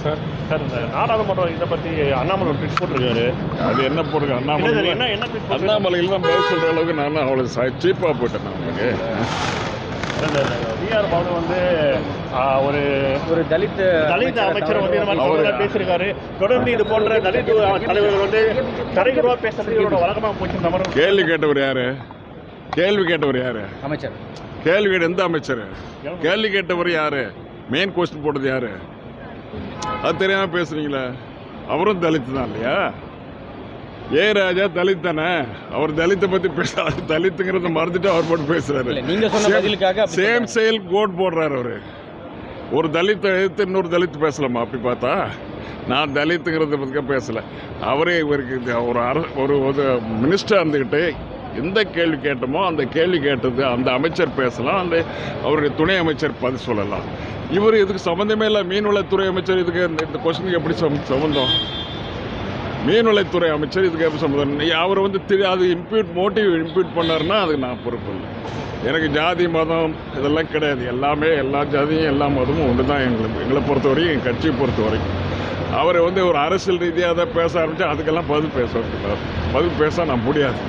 Sir sir இந்த நாடாளுமன்றம் இதை பற்றி அண்ணாமலை ட்விட் போட்டிருக்காரு. அது என்ன போடுங்க அண்ணாமலை என்ன ட்விட் அண்ணாமலையில் தான் பதில் சொல்கிற அளவுக்கு நான் அவ்வளோ சீப்பாக போயிட்டேன் நான் உங்களுக்கு. விஆர் பாலு வந்து ஒரு ஒரு தலித் அமைச்சர் வந்து இந்த மாதிரி பேசியிருக்காரு. தொடர்ந்து இது போன்ற தலித் தலைவர்கள் வந்து தரைக்குறவா பேசுறதுக்கு இவரோட வழக்கமாக போச்சு. தமரும் கேள்வி கேட்டவர் யாரு? கேள்வி கேட்டவர் யாரு? அமைச்சர். கேள்வி கேட்ட எந்த அமைச்சர்? கேள்வி கேட்டவர் யாரு? மெயின் கொஸ்டின் போட்டது யாரு? அது தெரியாம பேசுறீங்களா? அவரும் தலித் தான் இல்லையா? ஏ ராஜா தலித் தானே. அவர் தலித்தை பத்தி பேசுறாரு. தலித்துங்கிறத மறந்துட்டு அவர் போட்டு பேசுறாரு. சேம் செயல் கோட் போடுறாரு அவரு. ஒரு தலித்தை எதிர்த்து இன்னொரு தலித் பேசலாமா? அப்படி பார்த்தா நான் தலித்துங்கிறத பற்றி பேசல. அவரே இவருக்கு ஒரு மினிஸ்டர் இருந்துக்கிட்டு எந்த கேள்வி கேட்டோமோ அந்த கேள்வி கேட்டது அந்த அமைச்சர் பேசலாம், அந்த அவருடைய துணை அமைச்சர் பதில் சொல்லலாம். இவர் இதுக்கு சம்மந்தமே இல்லை. மீன்வளத்துறை அமைச்சர் இதுக்கு இந்த கொஸ்டினுக்கு எப்படி சம்மந்தம்? மீன்வளத்துறை அமைச்சர் இதுக்கு எப்படி சம்மந்தம்? அவர் வந்து அது மோட்டிவ் இம்ப்யூட் பண்ணாருன்னா அதுக்கு நான் பொறுப்பு இல்லை. எனக்கு ஜாதி மதம் இதெல்லாம் கிடையாது. எல்லா ஜாதியும் எல்லா மதமும் ஒன்று தான். எங்களை பொறுத்த வரைக்கும் என் கட்சியை பொறுத்த வரைக்கும் அவரை வந்து ஒரு அரசியல் ரீதியாக அதை பேச ஆரம்பித்தா அதுக்கெல்லாம் பதில் பேச நான் முடியாது.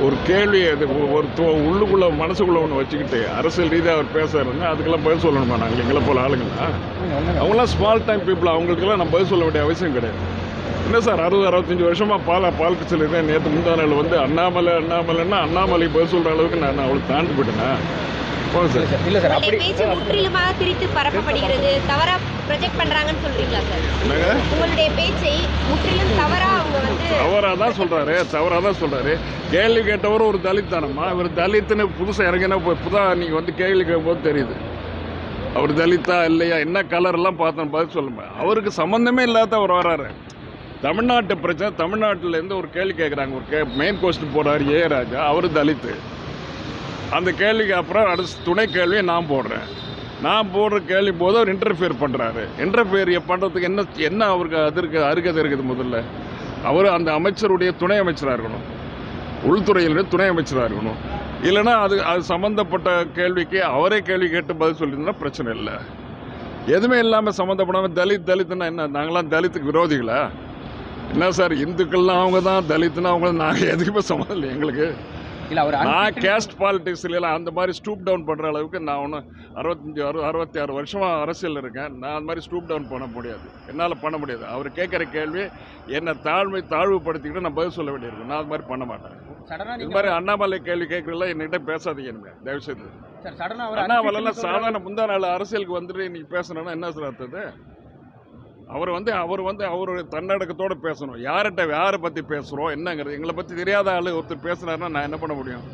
ஒரு கேள்வி அது ஒரு உள்ளுக்குள்ள மனசுக்குள்ள ஒன்று வச்சுக்கிட்டு அரசியல் ரீதியாக அவர் பேசுறாருன்னா அதுக்கெல்லாம் பதில் சொல்லணுமா? நாங்கள் எங்களை போல ஆளுங்களா? அவங்களாம் ஸ்மால் டைம் பீப்புள். அவங்களுக்கெல்லாம் நான் பதில் சொல்ல வேண்டிய அவசியம் கிடையாது. என்ன சார் 60-65 வருஷமாக பாலிடிக்ஸில் இருக்கேன். நேற்று முந்தா நாள் வந்து அண்ணாமலைன்னா அண்ணாமலை பதில் சொல்கிற அளவுக்கு நான் அவளுக்கு தாண்டி போயிட்டேன்னா இல்ல சார், அப்படி முற்றிலுமாக திரித்து பரப்பப்படுகிறது, தவறா ப்ரொஜெக்ட் பண்றாங்கன்னு சொல்றீங்களா சார்? என்னங்க உங்களுடைய பேச்சை முற்றிலும் தவறா அவங்க வந்து தவறாக தான் சொல்றாரு. கேள்வி கேட்டவர் ஒரு தலித் தானம்மா. இவர் தலித்துன்னு புதுசாக இறங்கினா நீங்கள் வந்து கேள்வி கேட்கும்போது தெரியுது அவர் தலித்தா இல்லையா, என்ன கலர்லாம் பார்த்தோம் பதில் சொல்லுங்க. அவருக்கு சம்மந்தமே இல்லாத அவர் வராரு. தமிழ்நாட்டு பிரச்சனை, தமிழ்நாட்டிலேருந்து ஒரு கேள்வி கேட்குறாங்க. மெயின் கொஸ்டின் போடுறாரு ஏ ராஜா. அவர் தலித்து. அந்த கேள்விக்கு அப்புறம் அடுத்த துணை கேள்வியை நான் போடுறேன். நான் போடுற கேள்வி போது அவர் இன்டர்ஃபியர் பண்ணுறாரு. இன்டர்ஃபியர் பண்ணுறதுக்கு என்ன அவருக்கு அருகதை இருக்குது? முதல்ல அவர் அந்த அமைச்சருடைய துணை அமைச்சராக இருக்கணும், உள்துறையினுடைய துணை அமைச்சராக இருக்கணும். இல்லைன்னா அது சம்மந்தப்பட்ட கேள்விக்கு அவரே கேள்வி கேட்டு பதில் சொல்லியிருந்தா பிரச்சனை இல்லை. எதுவுமே இல்லாமல் சம்மந்தப்படாமல் தலித்துன்னா என்ன? நாங்களாம் தலித்துக்கு விரோதிகளா? என்ன சார், இந்துக்கள்லாம் அவங்க தான், தலித்துன்னா அவங்க தான். நாங்கள் எதுக்குமே சம்மந்தம் இல்லை எங்களுக்கு. நான் கேஸ்ட் பாலிடிக்ஸ்லாம் அந்த மாதிரி ஸ்டூப் டவுன் பண்ணுற அளவுக்கு நான் ஒன்றும் 66 வருஷமாக அரசியல் இருக்கேன். நான் அந்த மாதிரி ஸ்டூப் டவுன் பண்ண முடியாது, என்னால் பண்ண முடியாது. அவர் கேட்குற கேள்வி என்னை தாழ்வுபடுத்திக்கிட்டு நான் பதில் சொல்ல வேண்டியிருக்கும். நான் அது மாதிரி பண்ண மாட்டேன். இது மாதிரி அண்ணாமலை கேள்வி கேட்குறதுல என்கிட்ட பேசாதீங்க இனிமே தயவுசெய்து. அண்ணாமலைலாம் சாதாரண முந்தா நாள் அரசியலுக்கு வந்துட்டு இன்னைக்கு பேசணும்னா என்ன சார் அர்த்தது? அவர் அவருடைய தன்னடக்கத்தோடு பேசணும். யாரை பற்றி பேசுகிறோம் என்னங்கிறது எங்களை பற்றி தெரியாத ஆள் ஒருத்தர் பேசுனாருன்னா நான் என்ன பண்ண முடியும்?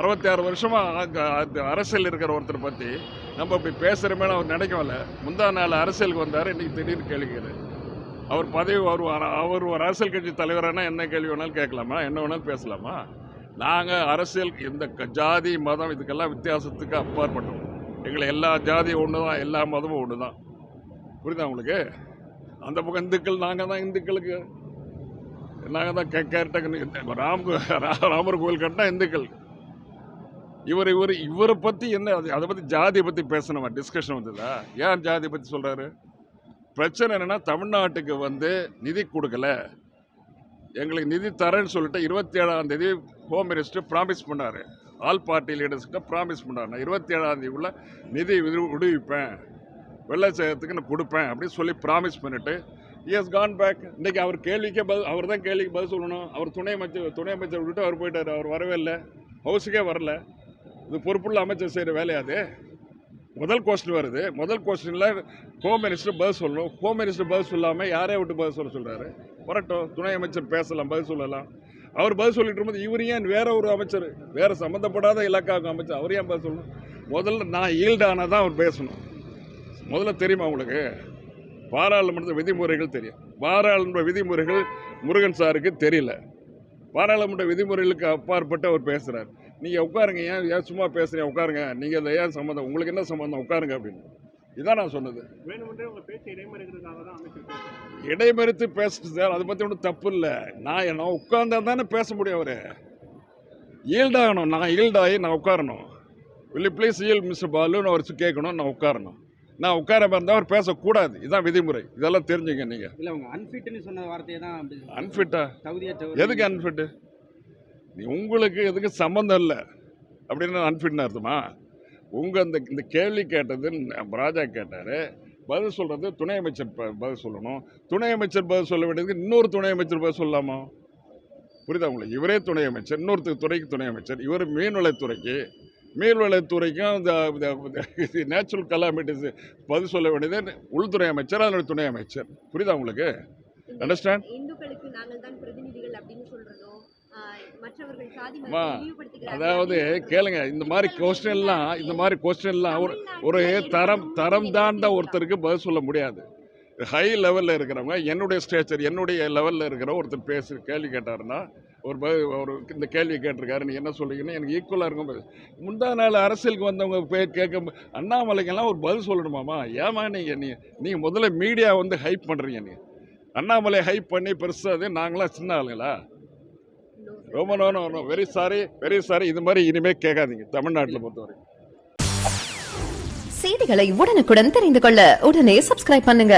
66 வருஷமாக அரசியல் இருக்கிற ஒருத்தர் பற்றி நம்ம இப்படி பேசுகிறோமே அவர் நினைக்கவில்ல. முந்தா நாள் அரசியலுக்கு வந்தார், இன்றைக்கி திடீர்னு கேள்விக்கிறார். அவர் பதவி அவர் ஒரு அரசியல் கட்சி தலைவரானா என்ன கேள்வி வேணாலும் கேட்கலாமா, என்ன வேணாலும் பேசலாமா? நாங்கள் அரசியல் இந்த ஜாதி மதம் இதுக்கெல்லாம் வித்தியாசத்துக்கு அப்பாற்பட்டோம். எங்களை எல்லா ஜாதியும் ஒன்று தான், எல்லா மதமும் ஒன்று தான். புரியுதா உங்களுக்கு? அந்த பக்கம் இந்துக்கள், நாங்கள் தான் இந்துக்களுக்கு, நாங்கள் தான் கேரக்டர். ராமர் கோவில் கட்டினா இந்துக்கள். இவரை பற்றி என்ன? அதை பற்றி ஜாதியை பற்றி பேசணுமா? டிஸ்கஷன் வந்ததா? ஏன் ஜாதியை பற்றி சொல்கிறாரு? பிரச்சனை என்னென்னா தமிழ்நாட்டுக்கு வந்து நிதி கொடுக்கல, எங்களுக்கு நிதி தரேன்னு சொல்லிட்டு 27ஆம் தேதி ஹோம் மினிஸ்டர் ப்ராமிஸ் பண்ணார். ஆல் பார்ட்டி லீடர்ஸ்கிட்ட ப்ராமிஸ் பண்ணார். நான் 27ஆம் தேதிக்குள்ளே நிதி விடுவிப்பேன், வெள்ளச்சேகத்துக்கு நான் கொடுப்பேன் அப்படின்னு சொல்லி ப்ராமிஸ் பண்ணிவிட்டு இஸ் கான் பேக். இன்றைக்கி அவர் கேள்விக்கே அவர் தான் கேள்விக்கு பதில் சொல்லணும். அவர் துணை அமைச்சர் விட்டுட்டு அவர் போயிட்டார். அவர் வரவே இல்லை, ஹவுஸுக்கே வரல. இது பொறுப்புள்ள அமைச்சர் செய்கிற வேலையாது. முதல் கொஸ்டின் வருது, முதல் கொஸ்டினில் ஹோம் மினிஸ்டர் பதில் சொல்லணும். ஹோம் மினிஸ்டர் பதில் சொல்லாமல் யாரே விட்டு பதில் சொல்கிறாரு? வரட்டும், துணை அமைச்சர் பேசலாம், பதில் சொல்லலாம். அவர் பதில் சொல்லிட்டு இருக்கும்போது இவர் ஏன் வேற ஒரு அமைச்சர், வேறு சம்மந்தப்படாத இலாக்காவுக்கு அமைச்சர், அவர் ஏன் பதில் சொல்லணும்? முதல்ல நான் ஈல்டானால் தான் அவர் பேசணும். முதல்ல தெரியுமா உங்களுக்கு? பாராளுமன்ற விதிமுறைகள் தெரியும். பாராளுமன்ற விதிமுறைகள் முருகன் சாருக்கு தெரியல. பாராளுமன்ற விதிமுறைகளுக்கு அப்பாற்பட்டு அவர் பேசுகிறார். நீங்கள் உட்காருங்க, ஏன் சும்மா பேசுகிறீங்க, உட்காருங்க, நீங்கள் இதை ஏன் சம்மந்தம், உங்களுக்கு என்ன சம்மந்தம், உட்காருங்க அப்படின்னு. இதான் நான் சொன்னது. இடைமறித்து பேசுறது சார், அதை பற்றி ஒன்றும் தப்பு இல்லை. நான் உட்கார்ந்தா தானே பேச முடியும். அவர் ஈல்டாகணும், நான் ஈல்டாகி நான் உட்காரணும். வில் ப்ளீஸ் ஈல் மிஸ்டர் பாலுன்னு அவர் கேட்கணும், நான் உட்காரணும். நான் உட்காராம இருந்தால் அவர் பேசக்கூடாது. இதுதான் விதிமுறை. இதெல்லாம் தெரிஞ்சுங்க நீங்கள். இல்லை அவங்க அன்ஃபிட்னு சொன்ன வார்த்தையை தான் அன்ஃபிட்டா? தகுதியற்ற. எதுக்கு அன்ஃபிட்டு? உங்களுக்கு எதுக்கு சம்மந்தம் இல்லை அப்படின்னு அன்ஃபிட்னு அர்த்தமா? உங்கள் இந்த கேள்வி கேட்டது ராஜா கேட்டார், பதில் சொல்கிறது துணை அமைச்சர் பதில் சொல்லணும். துணை அமைச்சர் பதில் சொல்ல வேண்டியதுக்கு இன்னொரு துணை அமைச்சர் பதில் சொல்லலாமா? புரியுதா உங்களுக்கு? இவரே துணை அமைச்சர், இன்னொரு துறைக்கு துணை அமைச்சர். இவர் மீன்வளத்துறைக்கும் இந்த நேச்சுரல் கலாமிட்டிஸ் பதில் சொல்ல வேண்டியது உள்துறை அமைச்சர், அதனுடைய துணை அமைச்சர். புரியுதா உங்களுக்கு? அண்டர்ஸ்டாண்ட்? இந்துக்களுக்கு நாங்கள் தான் பிரதிநிதிகள் அப்படின்னு சொல்றதும் மற்றவர்கள் சாதி அம்மா, அதாவது கேளுங்க, இந்த மாதிரி கொஸ்டின்லாம் ஒரு தரம் தாண்ட ஒருத்தருக்கு பதில் சொல்ல முடியாது. ஹை லெவலில் இருக்கிறவங்க, என்னுடைய ஸ்டேச்சர், என்னுடைய லெவலில் இருக்கிற ஒருத்தர் கேள்வி கேட்டாருன்னா, ஒரு இந்த கேள்வி கேட்டிருக்காரு, நீ என்ன சொல்றீங்கன்னு எனக்கு ஈக்குவலாக இருக்கும். முந்தா நாள் அரசியலுக்கு வந்தவங்க கேட்க அண்ணாமலைக்கெல்லாம் ஒரு பதில் சொல்லணுமாமா? ஏமா நீங்கள் முதல்ல மீடியா வந்து ஹைப் பண்ணுறீங்க. நீங்கள் அண்ணாமலை ஹைப் பண்ணி பெருசாக நாங்களாம் சின்ன ஆளுங்களா? ரொம்ப நோ வெரி சாரி. இது மாதிரி இனிமேல் கேட்காதீங்க தமிழ்நாட்டில் பொறுத்தவரை. செய்திகளை உடனுக்குடன் தெரிந்து கொள்ள உடனே சப்ஸ்கிரைப் பண்ணுங்க.